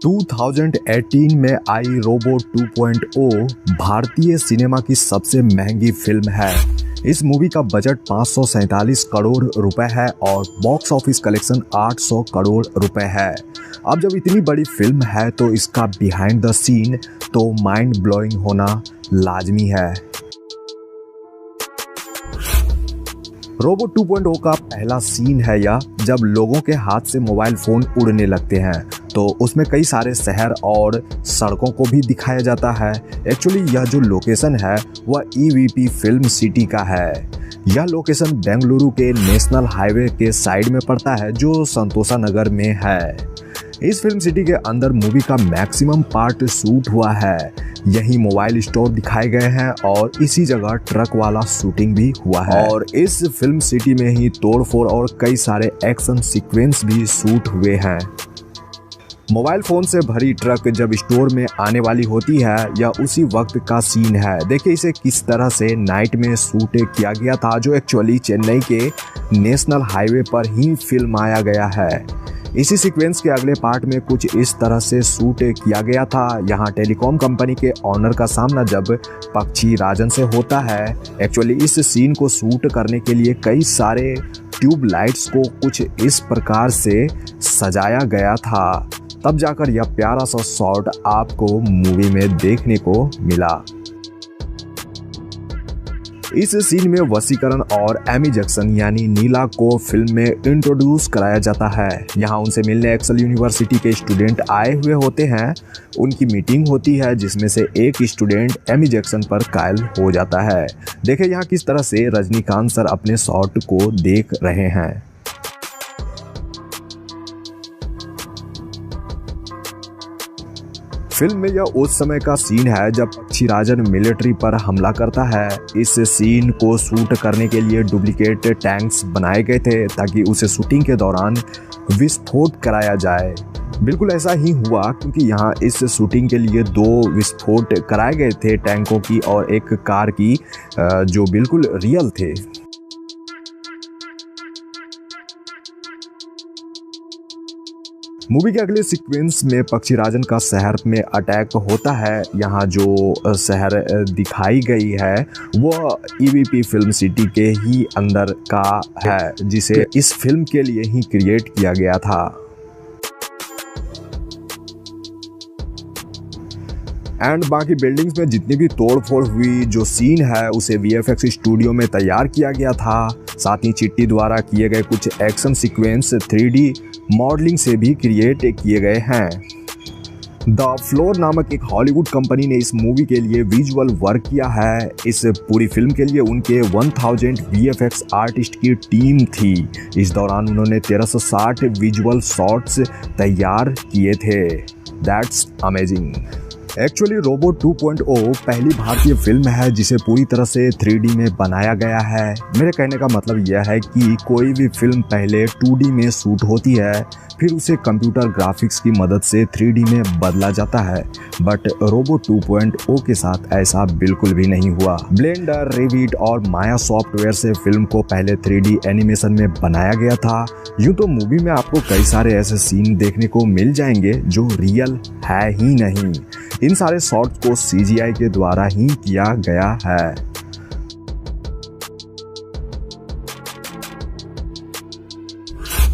2018 में आई रोबो 2.0 भारतीय सिनेमा की सबसे महंगी फिल्म है। इस मूवी का बजट 547 करोड़ रुपए है और बॉक्स ऑफिस कलेक्शन 800 करोड़ रुपए है। अब जब इतनी बड़ी फिल्म है तो इसका बिहाइंड द सीन तो माइंड ब्लोइंग होना लाजमी है। रोबो 2.0 का पहला सीन है यह, जब लोगों के हाथ से मोबाइल फोन उड़ने लगते हैं तो उसमें कई सारे शहर और सड़कों को भी दिखाया जाता है। एक्चुअली यह जो लोकेशन है वह EVP फिल्म सिटी का है। यह लोकेशन बेंगलुरु के नेशनल हाईवे के साइड में पड़ता है जो संतोषा नगर में है। इस फिल्म सिटी के अंदर मूवी का मैक्सिमम पार्ट शूट हुआ है। यही मोबाइल स्टोर दिखाए गए हैं और इसी जगह ट्रक वाला शूटिंग भी हुआ है और इस फिल्म सिटी में ही तोड़फोड़ और कई सारे एक्शन सीक्वेंस भी शूट हुए हैं। मोबाइल फोन से भरी ट्रक जब स्टोर में आने वाली होती है यह उसी वक्त का सीन है। देखिए इसे किस तरह से नाइट में शूट किया गया था, जो एक्चुअली चेन्नई के नेशनल हाईवे पर ही फिल्म आया गया है। इसी सीक्वेंस के अगले पार्ट में कुछ इस तरह से शूट किया गया था। यहाँ टेलीकॉम कंपनी के ऑनर का सामना जब पक्षी राजन से होता है। एक्चुअली इस सीन को शूट करने के लिए कई सारे ट्यूब लाइट्स को कुछ इस प्रकार से सजाया गया था, तब जाकर यह प्यारा सा शॉट आपको मूवी में देखने को मिला। इस सीन में वसीकरण और एमी जैक्सन यानी नीला को फिल्म में इंट्रोड्यूस कराया जाता है। यहाँ उनसे मिलने एक्सेल यूनिवर्सिटी के स्टूडेंट आए हुए होते हैं। उनकी मीटिंग होती है जिसमें से एक स्टूडेंट एमी जैक्सन पर कायल हो जाता है। देखिए यहाँ किस तरह से रजनीकांत सर अपने शॉट को देख रहे हैं। फिल्म में यह उस समय का सीन है जब पक्षी राजन मिलिट्री पर हमला करता है। इस सीन को शूट करने के लिए डुप्लीकेट टैंक्स बनाए गए थे ताकि उसे शूटिंग के दौरान विस्फोट कराया जाए। बिल्कुल ऐसा ही हुआ क्योंकि यहाँ इस शूटिंग के लिए 2 विस्फोट कराए गए थे, टैंकों की और एक कार की, जो बिल्कुल रियल थे। मूवी के अगले सीक्वेंस में पक्षी राजन का शहर में अटैक होता है। यहाँ जो शहर दिखाई गई है वो EVP फिल्म सिटी के ही अंदर का है, जिसे इस फिल्म के लिए ही क्रिएट किया गया था। एंड बाकी बिल्डिंग्स में जितनी भी तोड़फोड़ हुई, जो सीन है उसे VFX स्टूडियो में तैयार किया गया था। साथ ही चिट्टी द्वारा किए गए कुछ एक्शन सीक्वेंस 3D मॉडलिंग से भी क्रिएट किए गए हैं। द फ्लोर नामक एक हॉलीवुड कंपनी ने इस मूवी के लिए विजुअल वर्क किया है। इस पूरी फिल्म के लिए उनके 1000 VFX आर्टिस्ट की टीम थी। इस दौरान उन्होंने 1360 विजुअल शॉट्स तैयार किए थे। That's amazing. एक्चुअली रोबो 2.0 पहली भारतीय फिल्म है जिसे पूरी तरह से 3D में बनाया गया है। मेरे कहने का मतलब यह है कि कोई भी फिल्म पहले 2D में शूट होती है, फिर उसे कंप्यूटर ग्राफिक्स की मदद से 3D में बदला जाता है, बट रोबो 2.0 के साथ ऐसा बिल्कुल भी नहीं हुआ। ब्लेंडर, रेविट और माया सॉफ्टवेयर से फिल्म को पहले 3D एनिमेशन में बनाया गया था। यूँ तो मूवी में आपको कई सारे ऐसे सीन देखने को मिल जाएंगे जो रियल है ही नहीं। इन सारे शॉट्स को CGI के द्वारा ही किया गया है।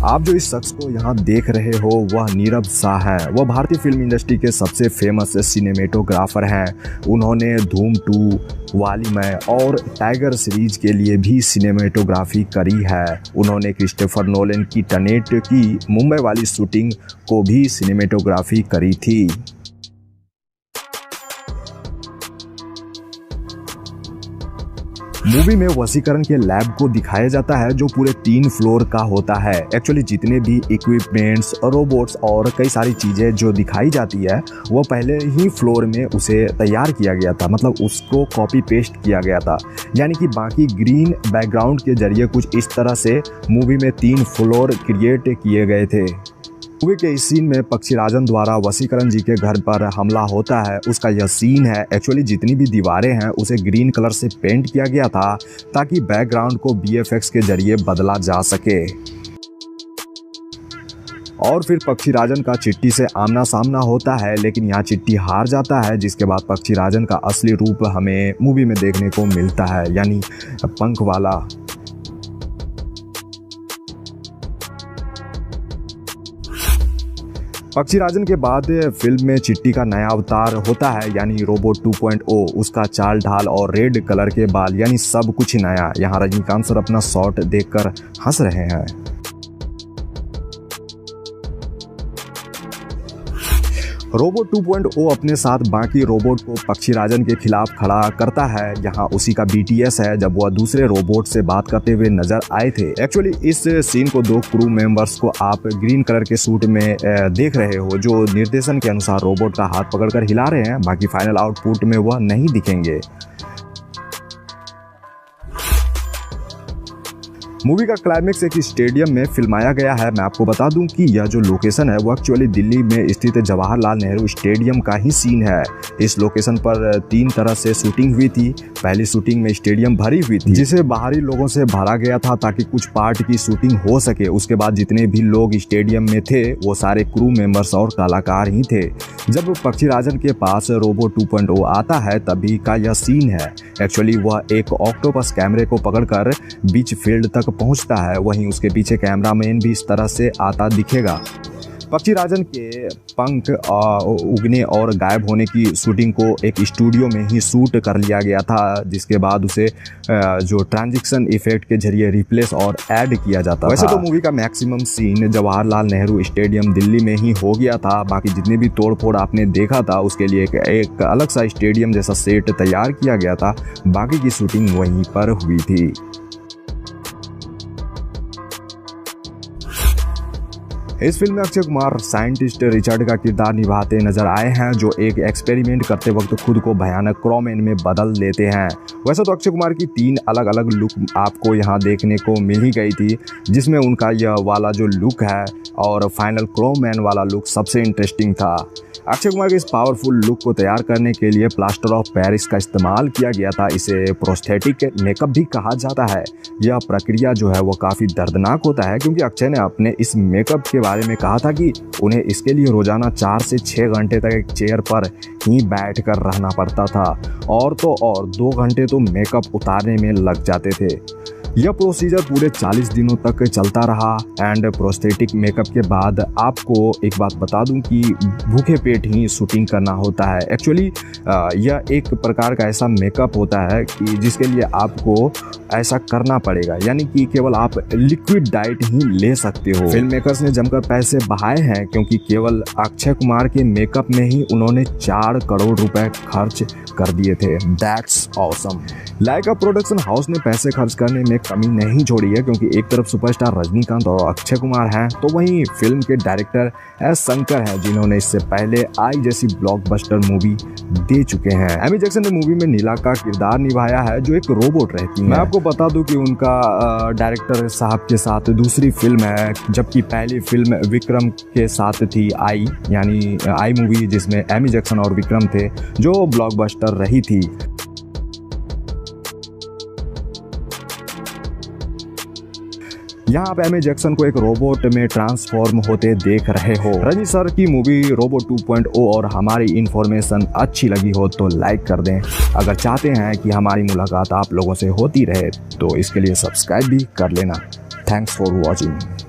आप जो इस शख्स को यहाँ देख रहे हो वह नीरव शाह है। वह भारतीय फिल्म इंडस्ट्री के सबसे फेमस सिनेमेटोग्राफर हैं। उन्होंने धूम 2, वालीमय और टाइगर सीरीज के लिए भी सिनेमेटोग्राफी करी है। उन्होंने क्रिस्टोफर नोलन की टेनेट की मुंबई वाली शूटिंग को भी सिनेमेटोग्राफी करी थी। मूवी में वसीकरण के लैब को दिखाया जाता है जो पूरे 3 फ्लोर का होता है। एक्चुअली जितने भी इक्विपमेंट्स, रोबोट्स और कई सारी चीज़ें जो दिखाई जाती है वो पहले ही फ्लोर में उसे तैयार किया गया था, मतलब उसको कॉपी पेस्ट किया गया था। यानी कि बाकी ग्रीन बैकग्राउंड के जरिए कुछ इस तरह से मूवी में 3 फ्लोर क्रिएट किए गए थे। मूवी के इस सीन में पक्षी राजन द्वारा वसीकरण जी के घर पर हमला होता है, उसका यह सीन है। एक्चुअली जितनी भी दीवारें हैं उसे ग्रीन कलर से पेंट किया गया था ताकि बैकग्राउंड को VFX के जरिए बदला जा सके। और फिर पक्षीराजन का चिट्टी से आमना सामना होता है, लेकिन यहाँ चिट्टी हार जाता है, जिसके बाद पक्षीराजन का असली रूप हमें मूवी में देखने को मिलता है, यानी पंख वाला। पक्षीराजन के बाद फिल्म में चिट्टी का नया अवतार होता है, यानी रोबोट 2.0। उसका चाल ढाल और रेड कलर के बाल, यानी सब कुछ नया। यहाँ रजनीकांत सर अपना शॉट देखकर हंस रहे हैं। रोबोट 2.0 अपने साथ बाकी रोबोट को पक्षीराजन के खिलाफ खड़ा करता है। यहाँ उसी का BTS है, जब वह दूसरे रोबोट से बात करते हुए नजर आए थे। एक्चुअली इस सीन को दो क्रू मेंबर्स को आप ग्रीन कलर के सूट में देख रहे हो, जो निर्देशन के अनुसार रोबोट का हाथ पकड़कर हिला रहे हैं। बाकी फाइनल आउटपुट में वह नहीं दिखेंगे। मूवी का क्लाइमेक्स एक स्टेडियम में फिल्माया गया है। मैं आपको बता दूं कि यह जो लोकेशन है वो एक्चुअली दिल्ली में स्थित जवाहरलाल नेहरू स्टेडियम का ही सीन है। इस लोकेशन पर 3 तरह से शूटिंग हुई थी। पहली शूटिंग में स्टेडियम भरी हुई थी, जिसे बाहरी लोगों से भरा गया था ताकि कुछ पार्ट की शूटिंग हो सके। उसके बाद जितने भी लोग स्टेडियम में थे वो सारे क्रू मेंबर्स और कलाकार ही थे। जब पक्षीराजन के पास रोबोट 2.0 आता है तभी का यह सीन है। एक्चुअली वह एक ऑक्टोपस कैमरे को पकड़कर बीच फील्ड तक पहुंचता है, वहीं उसके पीछे कैमरामैन भी इस तरह से आता दिखेगा। पक्षीराजन के पंख उगने और गायब होने की शूटिंग को एक स्टूडियो में ही शूट कर लिया गया था, जिसके बाद उसे जो ट्रांजिशन इफेक्ट के जरिए रिप्लेस और ऐड किया जाता। वैसे तो मूवी का maximum scene Jawaharlal Nehru stadium Delhi में ही हो गया था। बाकी जितने भी तोड़फोड़ आपने देखा था उसके लिए एक अलग सा स्टेडियम जैसा सेट तैयार किया गया था। बाकी की शूटिंग वहीं पर हुई थी। इस फिल्म में अक्षय कुमार साइंटिस्ट रिचर्ड का किरदार निभाते नजर आए हैं, जो एक एक्सपेरिमेंट करते वक्त खुद को भयानक क्रोमैन में बदल लेते हैं। वैसे तो अक्षय कुमार की 3 अलग अलग लुक आपको यहाँ देखने को मिल ही गई थी, जिसमें उनका यह वाला जो लुक है और फाइनल क्रोमैन वाला लुक सबसे इंटरेस्टिंग था। अक्षय कुमार के इस पावरफुल लुक को तैयार करने के लिए प्लास्टर ऑफ पेरिस का इस्तेमाल किया गया था। इसे प्रोस्थेटिक मेकअप भी कहा जाता है। यह प्रक्रिया जो है वो काफ़ी दर्दनाक होता है, क्योंकि अक्षय ने अपने इस मेकअप के बारे में कहा था कि उन्हें इसके लिए रोजाना 4 से 6 घंटे तक एक चेयर पर ही बैठ कर रहना पड़ता था, और तो और 2 घंटे तो मेकअप उतारने में लग जाते थे। यह प्रोसीजर पूरे 40 दिनों तक चलता रहा। एंड प्रोस्थेटिक मेकअप के बाद आपको एक बात बता दूं कि भूखे पेट ही शूटिंग करना होता है। एक्चुअली यह एक प्रकार का ऐसा मेकअप होता है कि जिसके लिए आपको ऐसा करना पड़ेगा, यानी कि केवल आप लिक्विड डाइट ही ले सकते हो। फिल्म मेकर्स ने जमकर पैसे बहाए हैं, क्योंकि केवल अक्षय कुमार के मेकअप में ही उन्होंने 4 करोड़ रुपए खर्च कर दिए थे। That's awesome. Lyca production house ने पैसे खर्च करने में कमी नहीं छोड़ी है, क्योंकि एक तरफ सुपरस्टार रजनीकांत और अक्षय कुमार हैं, तो वहीं फिल्म के डायरेक्टर एस शंकर हैं, जिन्होंने इससे पहले आई जैसी ब्लॉकबस्टर मूवी दे चुके हैं। एमी जैक्सन ने मूवी में नीला का किरदार निभाया है, जो एक रोबोट रहती है। मैं आपको बता दूं कि उनका डायरेक्टर साहब के साथ दूसरी फिल्म है, जबकि पहली फिल्म विक्रम के साथ थी आई, यानी आई मूवी, जिसमें एमी जैक्सन और विक्रम थे, जो ब्लॉकबस्टर रही थी। यहाँ आप एमी जैक्सन को एक रोबोट में ट्रांसफॉर्म होते देख रहे हो। रजनी सर की मूवी रोबोट 2.0 और हमारी इन्फॉर्मेशन अच्छी लगी हो तो लाइक कर दें। अगर चाहते हैं कि हमारी मुलाकात आप लोगों से होती रहे तो इसके लिए सब्सक्राइब भी कर लेना। Thanks for watching.